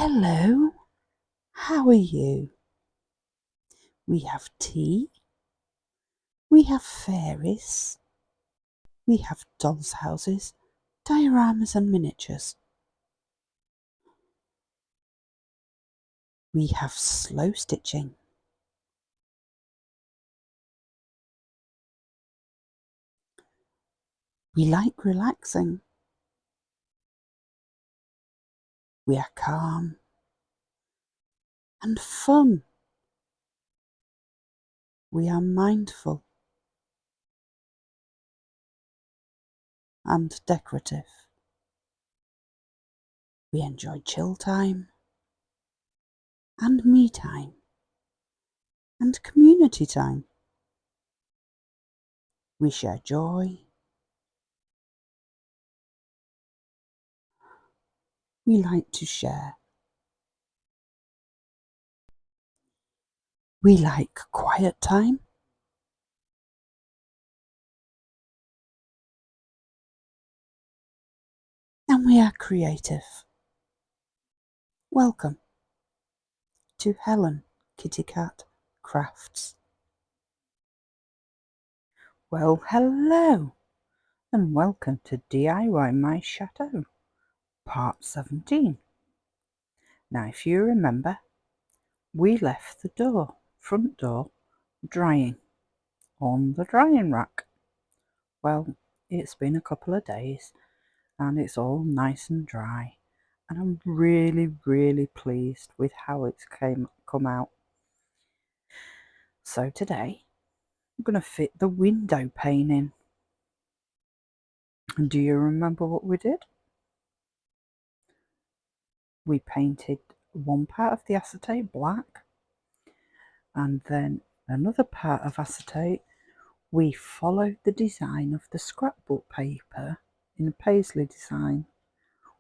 Hello, how are you? We have tea, we have fairies, we have dolls' houses, dioramas and miniatures. We have slow stitching. We like relaxing. We are calm and fun. We are mindful and decorative. We enjoy chill time and me time and community time. We share joy. We like to share. We like quiet time. And we are creative. Welcome to Helen Kitty Cat Crafts. Well, hello, and welcome to DIY My Chateau, part 17. Now, if you remember, we left the front door, drying on the drying rack. Well, it's been a couple of days, and it's all nice and dry, and I'm really pleased with how it's come out. So today, I'm going to fit the window pane in. And do you remember what we did? We painted one part of the acetate black, and then another part of acetate. We followed the design of the scrapbook paper in a paisley design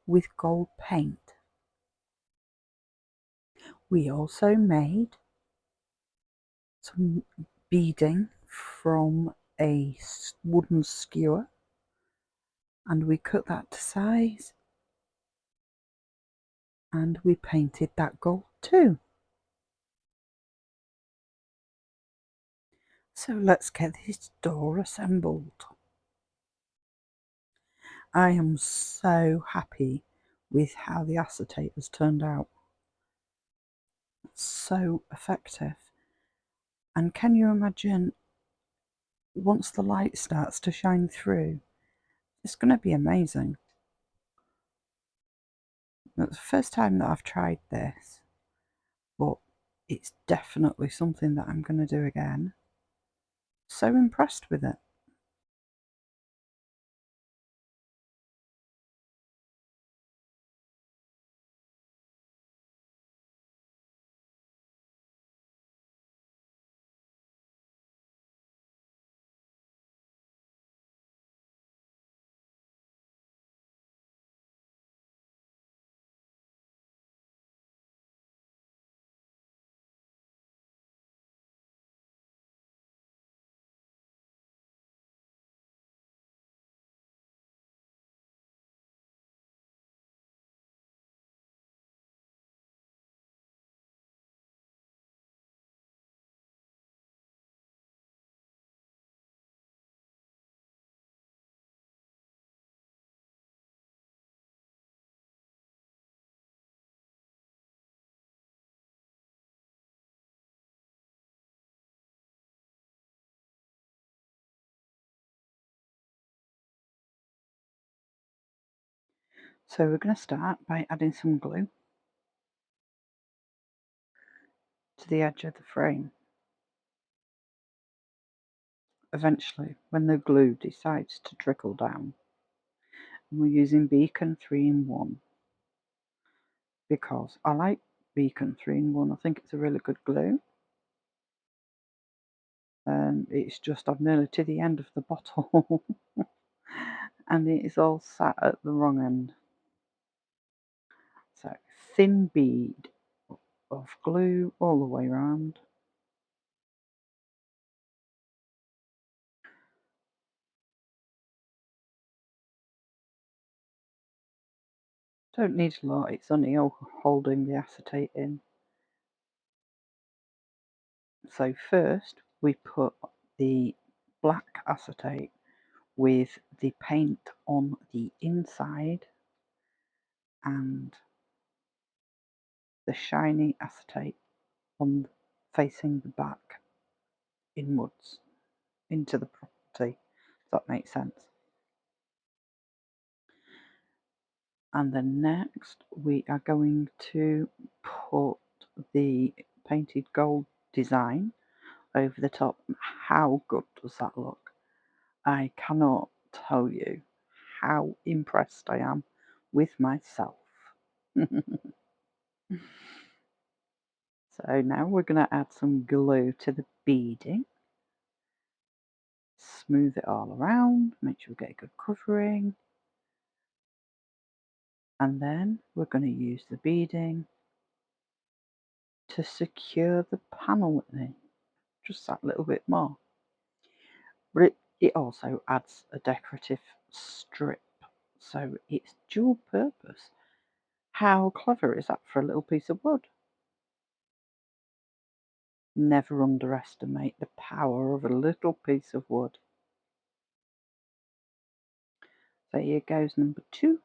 with gold paint. We also made some beading from a wooden skewer, and we cut that to size, and we painted that gold too. So let's get this door assembled. I am so happy with how the acetate has turned out. It's so effective. And can you imagine, once the light starts to shine through, it's going to be amazing. It's the first time that I've tried this, but it's definitely something that I'm going to do again. So impressed with it. So we're going to start by adding some glue to the edge of the frame. Eventually, when the glue decides to trickle down, we're using Beacon 3-in-1 because I like Beacon 3-in-1. I think it's a really good glue. It's just I'm nearly to the end of the bottle and it is all sat at the wrong end. So thin bead of glue all the way around. Don't need a lot, it's only holding the acetate in. So first we put the black acetate with the paint on the inside and the shiny acetate on facing the back inwards into the property. Does that make sense? And then next we are going to put the painted gold design over the top. How good does that look? I cannot tell you how impressed I am with myself. So now we're going to add some glue to the beading. Smooth it all around, make sure we get a good covering. And then we're going to use the beading to secure the panel in, just that little bit more. But it also adds a decorative strip, so it's dual purpose. How clever is that for a little piece of wood? Never underestimate the power of a little piece of wood. So here goes number 2.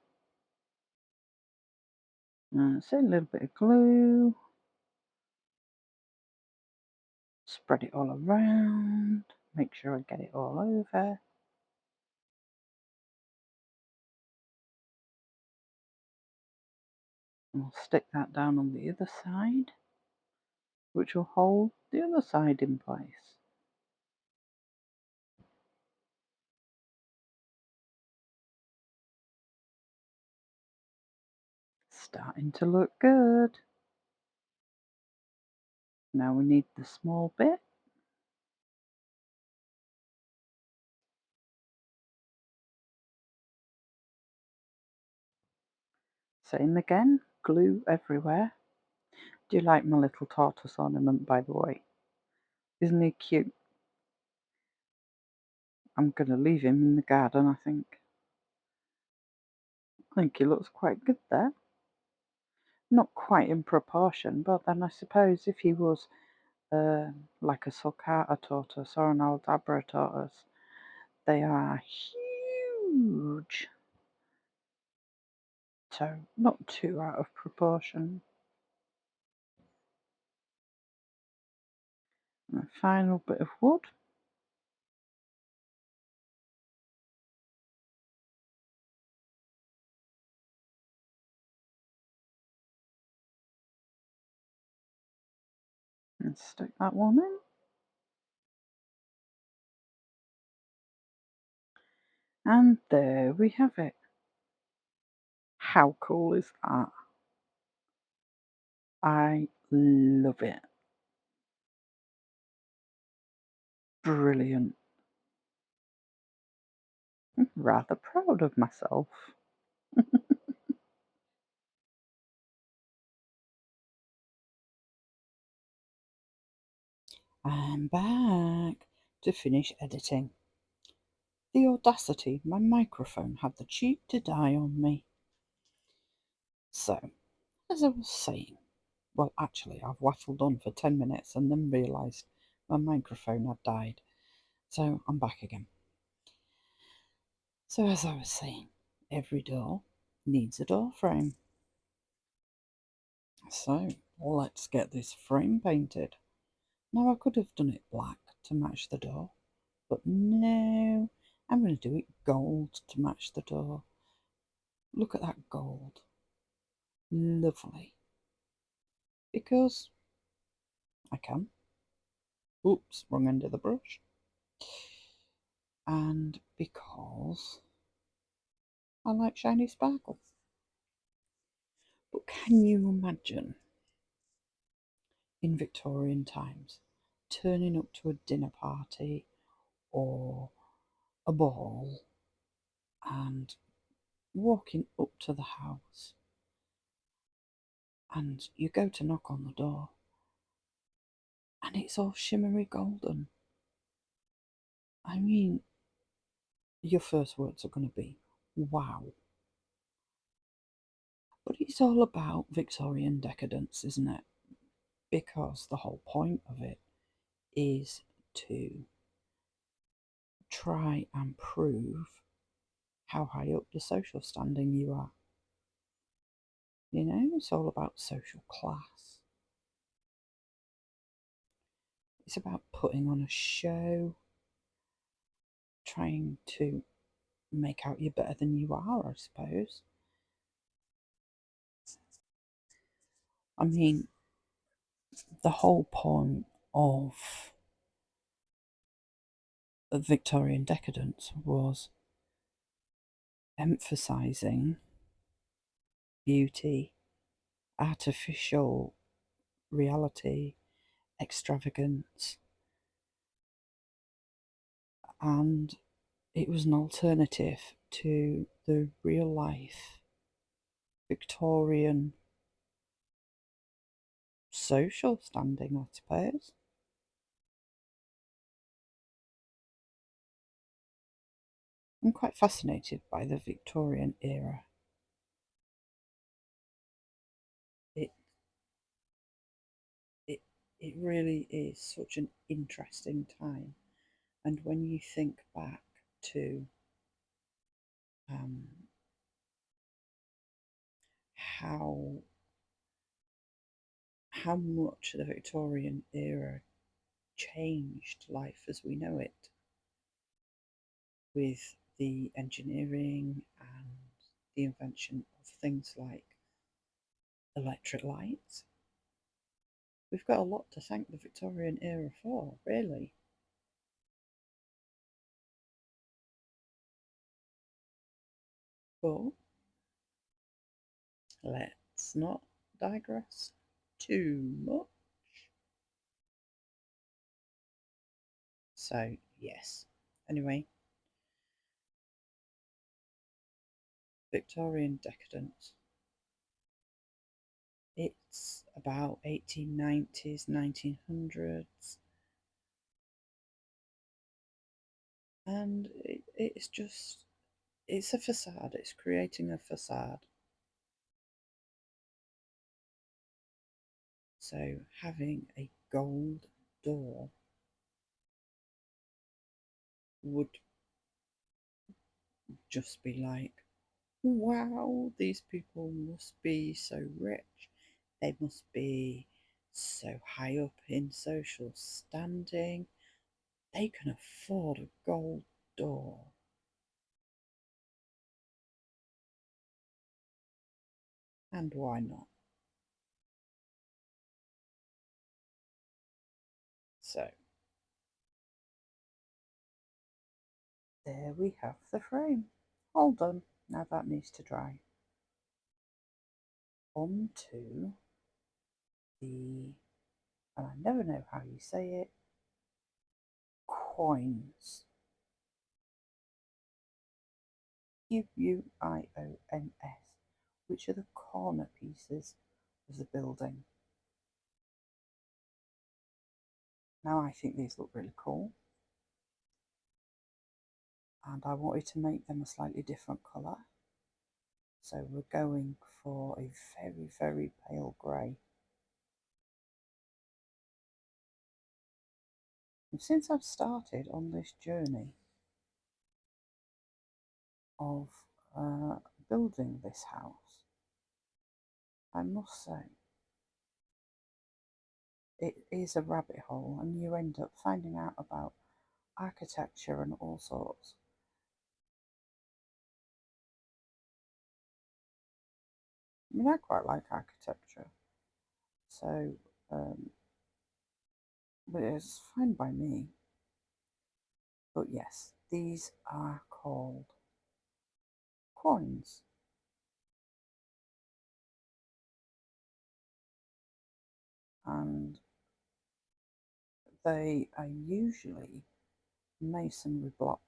So a little bit of glue. Spread it all around. Make sure I get it all over. And we'll stick that down on the other side, which will hold the other side in place. Starting to look good. Now we need the small bit. Same again, glue everywhere. Do you like my little tortoise ornament, by the way? Isn't he cute? I'm going to leave him in the garden, I think. I think he looks quite good there. Not quite in proportion, but then I suppose if he was like a sulcata tortoise or an Aldabra tortoise, they are huge. So not too out of proportion. And a final bit of wood. And stick that one in. And there we have it. How cool is that? I love it. Brilliant. I'm rather proud of myself. I'm back to finish editing. The audacity, my microphone had the cheek to die on me. So, as I was saying, well, actually, I've waffled on for 10 minutes and then realised my microphone had died. So, I'm back again. So, as I was saying, every door needs a door frame. So, let's get this frame painted. Now, I could have done it black to match the door, but no, I'm going to do it gold to match the door. Look at that gold. Lovely. Because I can. Oops, wrong end of the brush. And because I like shiny sparkle. But can you imagine in Victorian times turning up to a dinner party or a ball and walking up to the house and you go to knock on the door and it's all shimmery golden? I mean, your first words are going to be, wow. But it's all about Victorian decadence, isn't it? Because the whole point of it is to try and prove how high up the social standing you are. You know, it's all about social class. It's about putting on a show, trying to make out you're better than you are, I suppose. I mean, the whole point of Victorian decadence was emphasizing beauty, artificial reality, extravagance, and it was an alternative to the real life Victorian social standing, I suppose. I'm quite fascinated by the Victorian era. It it it really is such an interesting time, and when you think back to um, how much the Victorian era changed life as we know it, with the engineering and the invention of things like electric lights. We've got a lot to thank the Victorian era for, really. But let's not digress too much. So, yes. Anyway, Victorian decadence. It's about 1890s, 1900s, and it's a facade, it's creating a facade. So, having a gold door would just be like, wow, these people must be so rich. They must be so high up in social standing. They can afford a gold door. And why not? So, there we have the frame. All done. Now that needs to dry. On to the, and I never know how you say it, coins. Quins, which are the corner pieces of the building. Now I think these look really cool, and I wanted to make them a slightly different colour. So we're going for a very, very pale grey. And since I've started on this journey of building this house, I must say it is a rabbit hole, and you end up finding out about architecture and all sorts. I mean, I quite like architecture, so but it's fine by me. But yes, these are called coins, and they are usually masonry blocks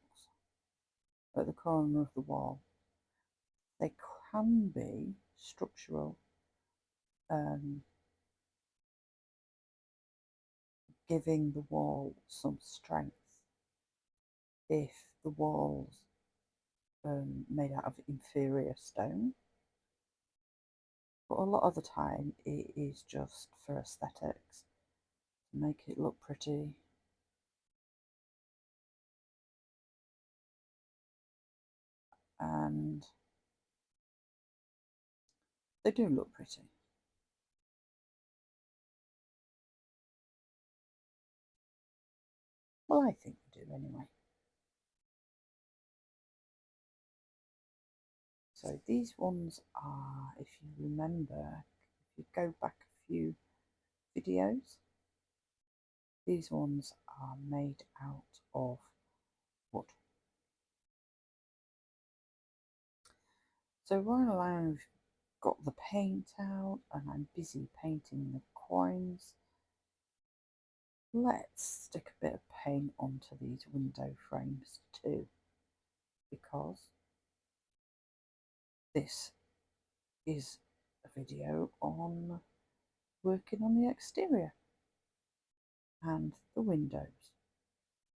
at the corner of the wall. They can be structural, um, giving the wall some strength if the wall's made out of inferior stone. but a lot of the time it is just for aesthetics, to make it look pretty. And they do look pretty. Well, I think they do anyway. So these ones are, if you remember, if you go back a few videos, these ones are made out of wood. So while I've got the paint out and I'm busy painting the coins, let's stick a bit of paint onto these window frames too, because this is a video on working on the exterior, and the windows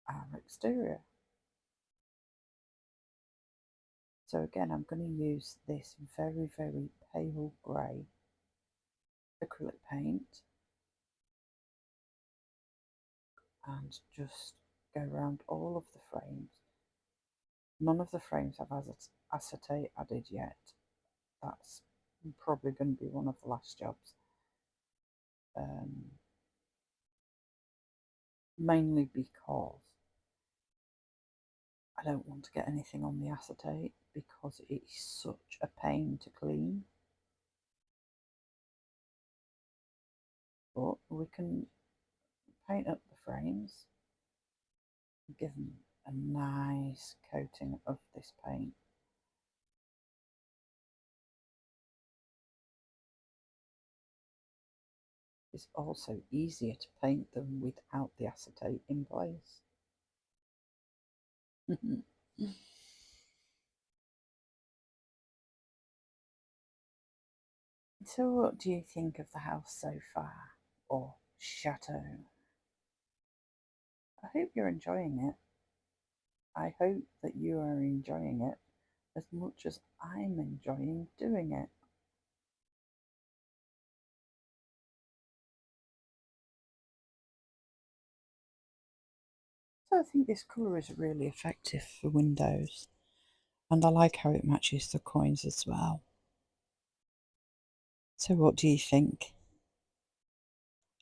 are exterior. So again, I'm going to use this very, very pale grey acrylic paint and just go around all of the frames. None of the frames have acetate added yet. That's probably going to be one of the last jobs. Mainly because I don't want to get anything on the acetate because it is such a pain to clean. But we can paint up the frames, give them a nice coating of this paint. It's also easier to paint them without the acetate in place. So what do you think of the house so far, or chateau? I hope you're enjoying it. I hope that you are enjoying it as much as I'm enjoying doing it. So I think this colour is really effective for windows, and I like how it matches the coins as well. So what do you think?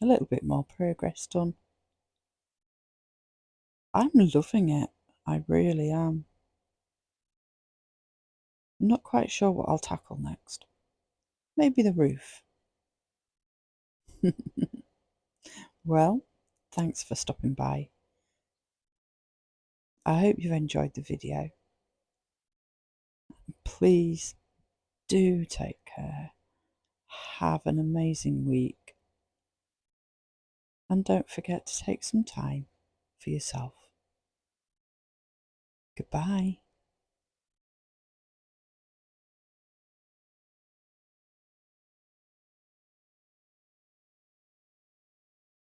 A little bit more progress done. I'm loving it. I really am. I'm not quite sure what I'll tackle next. Maybe the roof. Well, thanks for stopping by. I hope you've enjoyed the video. Please do take care. Have an amazing week. And don't forget to take some time for yourself. Goodbye.